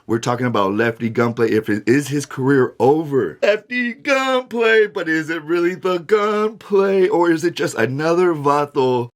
We're talking about Lefty Gunplay. Is his career over? Lefty Gunplay, but is it really the gunplay? Or is it just another vato?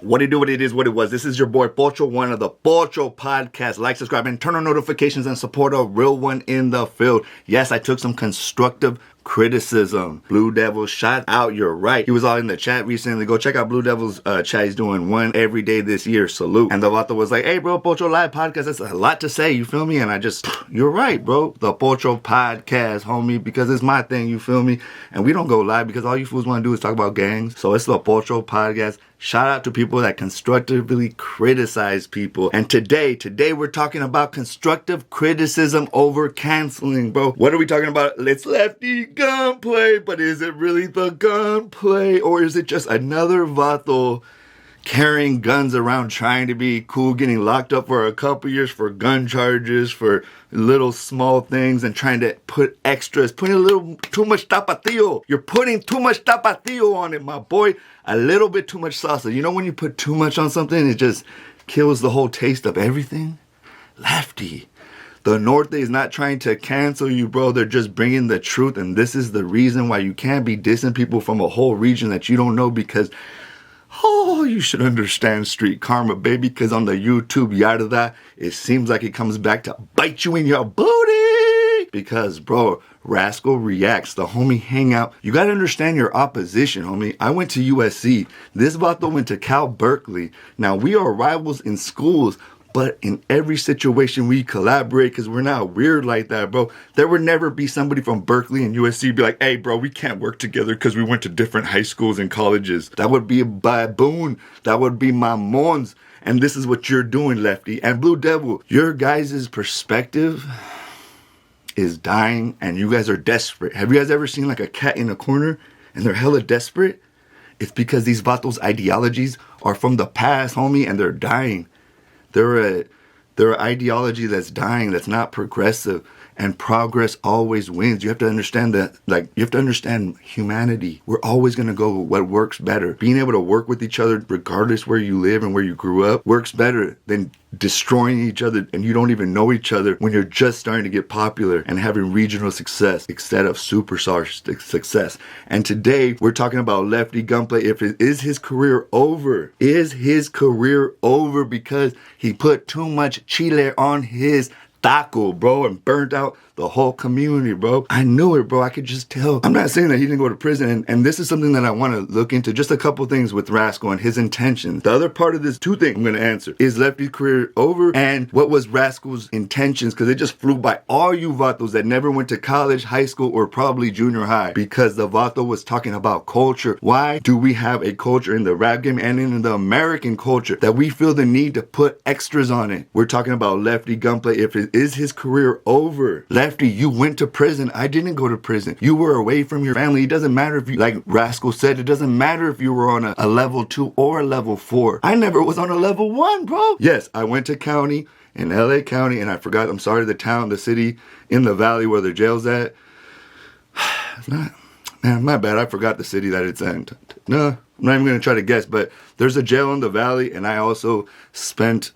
What it do, what it is, what it was. This is your boy Pocho, one of the Pocho podcast. Like, subscribe, and turn on notifications and support a real one in the field. Yes, I took some constructive criticism. Blue Devil, shout out, you're right. He was all in the chat recently. Go check out Blue Devil's chat. He's doing one every day this year. Salute. And the vato was like, hey, bro, Pocho Live Podcast. That's a lot to say, you feel me? And I just, you're right, bro. The Pocho Podcast, homie, because it's my thing, you feel me? And we don't go live because all you fools want to do is talk about gangs. So it's the Pocho Podcast. Shout out to people that constructively criticize people. And today we're talking about constructive criticism over canceling, bro. What are we talking about? It's Lefty Gunplay, but is it really the gunplay? Or is it just another vato carrying guns around, trying to be cool, getting locked up for a couple years for gun charges, for little small things, and trying to put extras, putting a little too much tapatio. You're putting too much tapatio on it, my boy. A little bit too much salsa. You know when you put too much on something, it just kills the whole taste of everything? Lefty. The Norte is not trying to cancel you, bro. They're just bringing the truth, and this is the reason why you can't be dissing people from a whole region that you don't know, because you should understand street karma, baby, because on the YouTube yada that, it seems like it comes back to bite you in your booty. Because, bro, Rascal reacts. The homie hangout. You got to understand your opposition, homie. I went to USC. This vato went to Cal Berkeley. Now, we are rivals in schools, but in every situation we collaborate because we're not weird like that, bro. There would never be somebody from Berkeley and USC be like, hey, bro, we can't work together because we went to different high schools and colleges. That would be a baboon. That would be mamons. And this is what you're doing, Lefty. And Blue Devil, your guys' perspective is dying and you guys are desperate. Have you guys ever seen like a cat in a corner and they're hella desperate? It's because these vatos' ideologies are from the past, homie, and they're dying. They're an ideology that's dying, that's not progressive, and progress always wins. You have to understand that, like, you have to understand humanity. We're always going to go with what works better. Being able to work with each other, regardless where you live and where you grew up, works better than destroying each other and you don't even know each other when you're just starting to get popular and having regional success instead of superstar success. And today we're talking about Lefty Gunplay. Is his career over? Is his career over because he put too much chile on his taco, bro, and burnt out the whole community, bro? I knew it, bro. I could just tell. I'm not saying that he didn't go to prison, and this is something that I want to look into. Just a couple things with Rascal and his intentions. The other part of this, two things I'm going to answer. Is Lefty's career over? And what was Rascal's intentions? Because it just flew by all you vatos that never went to college, high school, or probably junior high. Because the vato was talking about culture. Why do we have a culture in the rap game and in the American culture that we feel the need to put extras on it? We're talking about Lefty Gunplay. Is his career over? Lefty, you went to prison. I didn't go to prison. You were away from your family. It doesn't matter if you, like Rascal said, it doesn't matter if you were on a level 2 or a level 4. I never was on a level 1, bro. Yes, I went to county in LA County, and I forgot, I'm sorry, the town, the city in the valley where the jail's at. Man, my bad. I forgot the city that it's in. No, I'm not even going to try to guess, but there's a jail in the valley, and I also spent,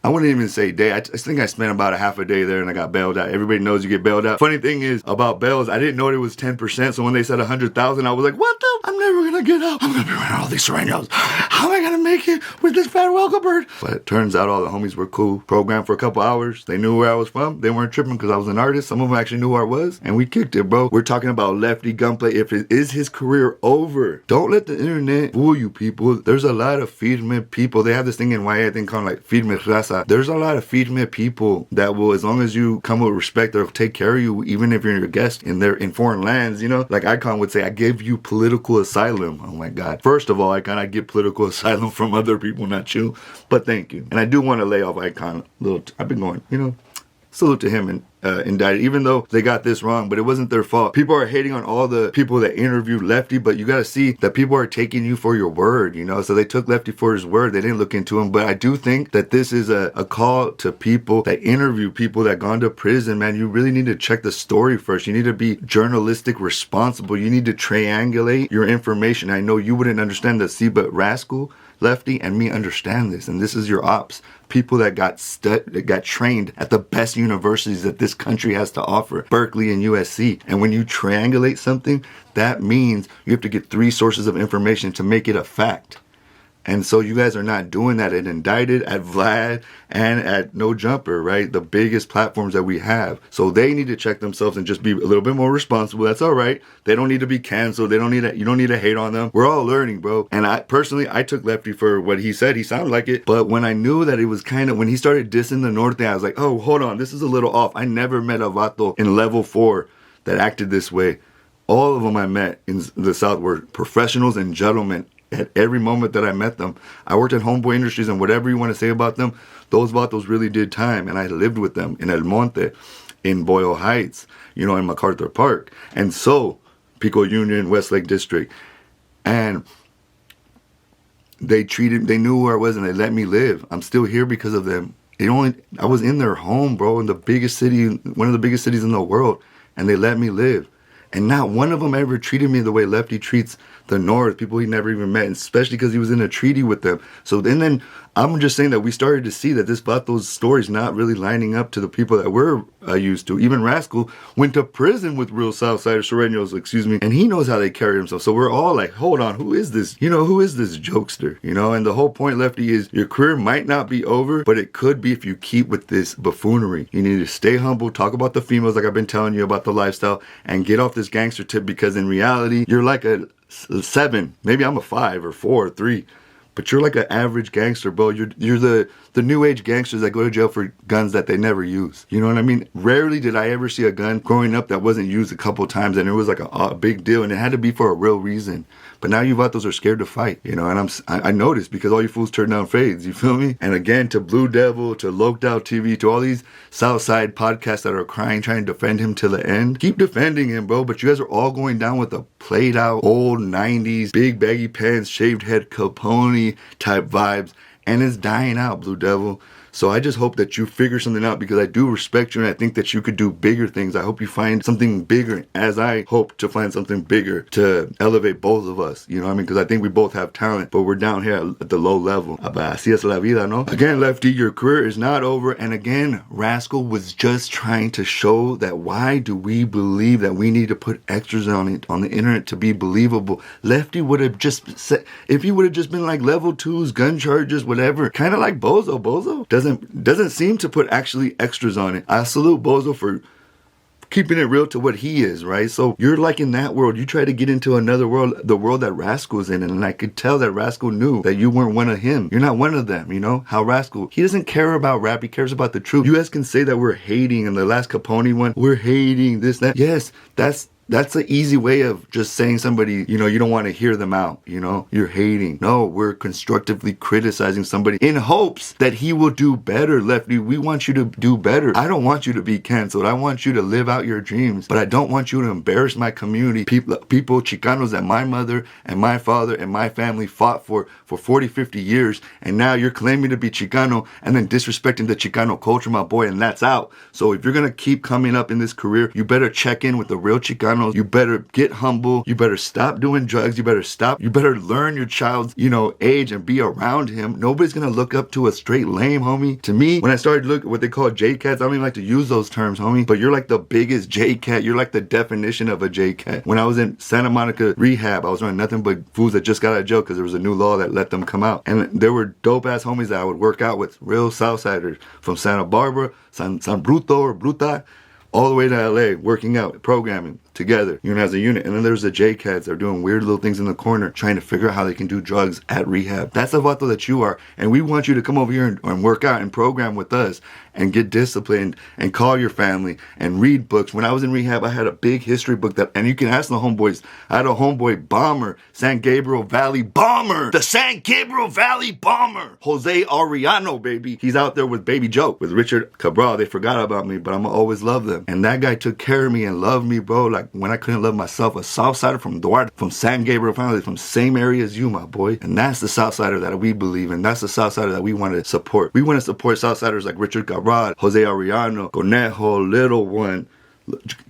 I wouldn't even say day. I think I spent about a half a day there and I got bailed out. Everybody knows you get bailed out. Funny thing is about bails, I didn't know it was 10%. So when they said 100,000, I was like, what the? I'm never going to get out. I'm going to be running all these Serenos. How am I going to make it with this fat welcome bird? But it turns out all the homies were cool. Programmed for a couple hours. They knew where I was from. They weren't tripping because I was an artist. Some of them actually knew who I was. And we kicked it, bro. We're talking about Lefty Gunplay. Is his career over? Don't let the internet fool you, people. There's a lot of firme people. They have this thing in YA, I think, called like firme raza. There's a lot of firme people that will, as long as you come with respect, they'll take care of you, even if you're a guest in foreign lands, you know? Like Icon would say, I give you political asylum. Oh my God. First of all, Icon, I get political asylum from other people, not you. But thank you. And I do want to lay off Icon a little. I've been going, you know, salute to him and indicted, even though they got this wrong, but it wasn't their fault. People are hating on all the people that interviewed Lefty, but you got to see that people are taking you for your word, you know? So they took Lefty for his word. They didn't look into him. But I do think that this is a call to people that interview people that gone to prison, man. You really need to check the story first. You need to be journalistic responsible. You need to triangulate your information. I know you wouldn't understand the C, but Rascal Lefty, and me understand this. And this is your ops. People that got trained at the best universities that this country has to offer, Berkeley and USC. And when you triangulate something, that means you have to get 3 sources of information to make it a fact. And so you guys are not doing that at Indicted, at Vlad, and at No Jumper, right? The biggest platforms that we have. So they need to check themselves and just be a little bit more responsible. That's all right. They don't need to be canceled. You don't need to hate on them. We're all learning, bro. And I took Lefty for what he said. He sounded like it. But when I knew that it was when he started dissing the Norte, I was like, oh, hold on. This is a little off. I never met a vato in level 4 that acted this way. All of them I met in the South were professionals and gentlemen. At every moment that I met them, I worked at Homeboy Industries, and whatever you want to say about them, those vatos really did time. And I lived with them in El Monte, in Boyle Heights, in MacArthur Park. And so, Pico Union, Westlake District. And they knew who I was, and they let me live. I'm still here because of them. I was in their home, bro, in the biggest city, one of the biggest cities in the world, and they let me live. And not one of them ever treated me the way Lefty treats the North, people he never even met, especially because he was in a treaty with them. So then I'm just saying that we started to see that this Vato's story is not really lining up to the people that we're used to. Even Rascal went to prison with real Southsiders, Sureños, and he knows how they carry themselves. So we're all like, hold on, who is this? Who is this jokester? And the whole point, Lefty, is your career might not be over, but it could be if you keep with this buffoonery. You need to stay humble, talk about the females like I've been telling you about the lifestyle, and get off this gangster tip, because in reality, you're like a 7, maybe I'm a 5 or 4 or 3, but you're like an average gangster, bro. You're the new age gangsters that go to jail for guns that they never use. You know what I mean? Rarely did I ever see a gun growing up that wasn't used a couple times, and it was like a big deal, and it had to be for a real reason. But now you vatos are scared to fight, and I noticed, because all you fools turn down fades, you feel me? And again, to Blue Devil, to Loked Out TV, to all these Southside podcasts that are crying, trying to defend him to the end, keep defending him, bro. But you guys are all going down with the played out old 90s, big baggy pants, shaved head, Capone type vibes, and it's dying out, Blue Devil. So I just hope that you figure something out, because I do respect you and I think that you could do bigger things. I hope you find something bigger, as I hope to find something bigger to elevate both of us. You know what I mean? Because I think we both have talent, but we're down here at the low level. Así es la vida, no? Again, Lefty, your career is not over. And again, Rascal was just trying to show that why do we believe that we need to put extras on the internet to be believable. Lefty would have just said, if he would have just been like level 2s, gun charges, whatever, kind of like Bozo. Bozo doesn't seem to put actually extras on it. I salute Bozo for keeping it real to what he is, right? So you're like in that world. You try to get into another world, the world that Rascal's in, and I could tell that Rascal knew that you weren't one of him. You're not one of them, How Rascal, he doesn't care about rap, he cares about the truth. You guys can say that we're hating, in the last Capone one, we're hating this, that. Yes, that's an easy way of just saying somebody, you don't want to hear them out, you're hating. No, we're constructively criticizing somebody in hopes that he will do better, Lefty. We want you to do better. I don't want you to be canceled. I want you to live out your dreams, but I don't want you to embarrass my community. People, Chicanos that my mother and my father and my family fought for 40, 50 years, and now you're claiming to be Chicano and then disrespecting the Chicano culture, my boy, and that's out. So if you're going to keep coming up in this career, you better check in with the real Chicano. You better get humble. You better stop doing drugs. You better learn your child's, age and be around him. Nobody's going to look up to a straight lame, homie. To me, when I started to look at what they call J-Cats, I don't even like to use those terms, homie, but you're like the biggest J-Cat. You're like the definition of a J-Cat. When I was in Santa Monica rehab, I was around nothing but fools that just got out of jail because there was a new law that let them come out. And there were dope-ass homies that I would work out with, real Southsiders from Santa Barbara, San Bruto or Bruta, all the way to LA, working out, programming together, as a unit. And then there's the J-Cats that are doing weird little things in the corner, trying to figure out how they can do drugs at rehab. That's the vato that you are. And we want you to come over here and work out and program with us and get disciplined and call your family and read books. When I was in rehab, I had a big history book and you can ask the homeboys. I had a homeboy bomber, San Gabriel Valley bomber, the San Gabriel Valley bomber, Jose Arellano, baby. He's out there with Baby Joe, with Richard Cabral. They forgot about me, but I'm gonna always love them. And that guy took care of me and loved me, bro, like when I couldn't love myself. A Southsider from Duarte, from San Gabriel family, from same area as you, my boy. And that's the Southsider that we believe in. That's the Southsider that we want to support. We want to support Southsiders like Richard Cabral, Jose Arellano, Conejo, Little One,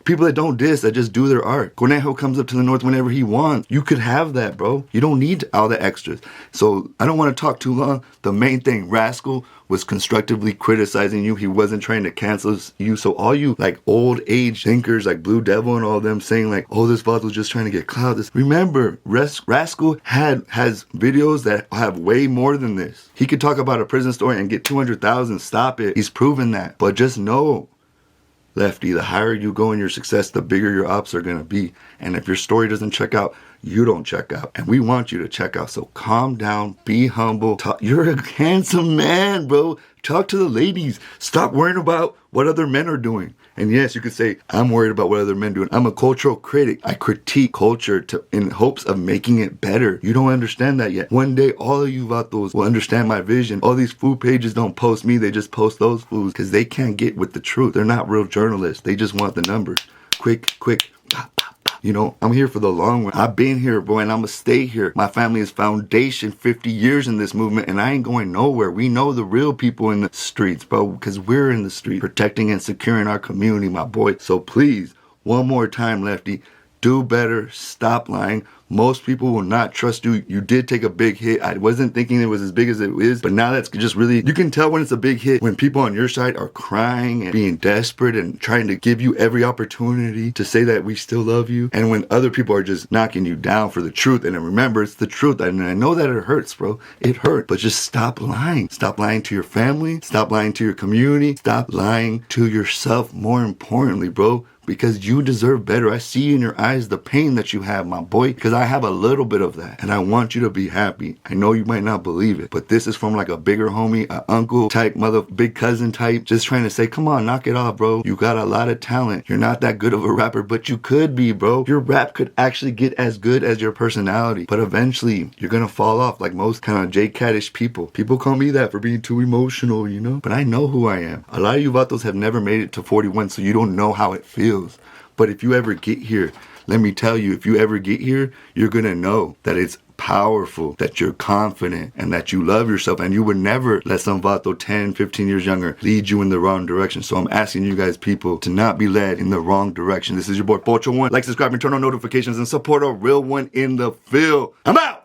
People that don't diss, that just do their art. Conejo comes up to the north whenever he wants. You could have that, bro. You don't need all the extras. So I don't want to talk too long. The main thing, Rascal was constructively criticizing you. He wasn't trying to cancel you. So all you like old age thinkers like Blue Devil and all them saying like, oh, this Vato was just trying to get clout. Remember, Rascal has videos that have way more than this. He could talk about a prison story and get 200,000. Stop it. He's proven that. But just know, Lefty, the higher you go in your success, the bigger your ops are going to be. And if your story doesn't check out, you don't check out. And we want you to check out. So calm down, be humble. You're a handsome man, bro. Talk to the ladies. Stop worrying about what other men are doing. And yes, you could say, I'm worried about what other men are doing. I'm a cultural critic. I critique culture in hopes of making it better. You don't understand that yet. One day, all of you vatos will understand my vision. All these food pages don't post me. They just post those foods because they can't get with the truth. They're not real journalists. They just want the numbers. Quick. You know, I'm here for the long run. I've been here, bro, and I'm going to stay here. My family is foundation, 50 years in this movement, and I ain't going nowhere. We know the real people in the streets, bro, because we're in the street protecting and securing our community, my boy. So please, one more time, Lefty, do better. Stop lying. Most people will not trust you. You did take a big hit. I wasn't thinking it was as big as it is, but now that's just really, you can tell when it's a big hit when people on your side are crying and being desperate and trying to give you every opportunity to say that we still love you. And when other people are just knocking you down for the truth. And remember, it's the truth. And I know that it hurts, bro. It hurt, but just stop lying. Stop lying to your family. Stop lying to your community. Stop lying to yourself. More importantly, bro, because you deserve better. I see in your eyes the pain that you have, my boy, because I have a little bit of that, and I want you to be happy. I know you might not believe it, but this is from like a bigger homie, an uncle type, big cousin type, just trying to say, come on, knock it off, bro. You got a lot of talent. You're not that good of a rapper, but you could be, bro. Your rap could actually get as good as your personality, but eventually you're gonna fall off like most kind of J-Catish people. People call me that for being too emotional, you know, but I know who I am. A lot of you vatos have never made it to 41, so you don't know how it feels. But if you ever get here, let me tell you, if you ever get here, you're going to know that it's powerful, that you're confident, and that you love yourself, and you would never let some vato 10, 15 years younger lead you in the wrong direction. So I'm asking you guys, people, to not be led in the wrong direction. This is your boy Pocho. Like, subscribe, and turn on notifications, and support a real one in the field. I'm out!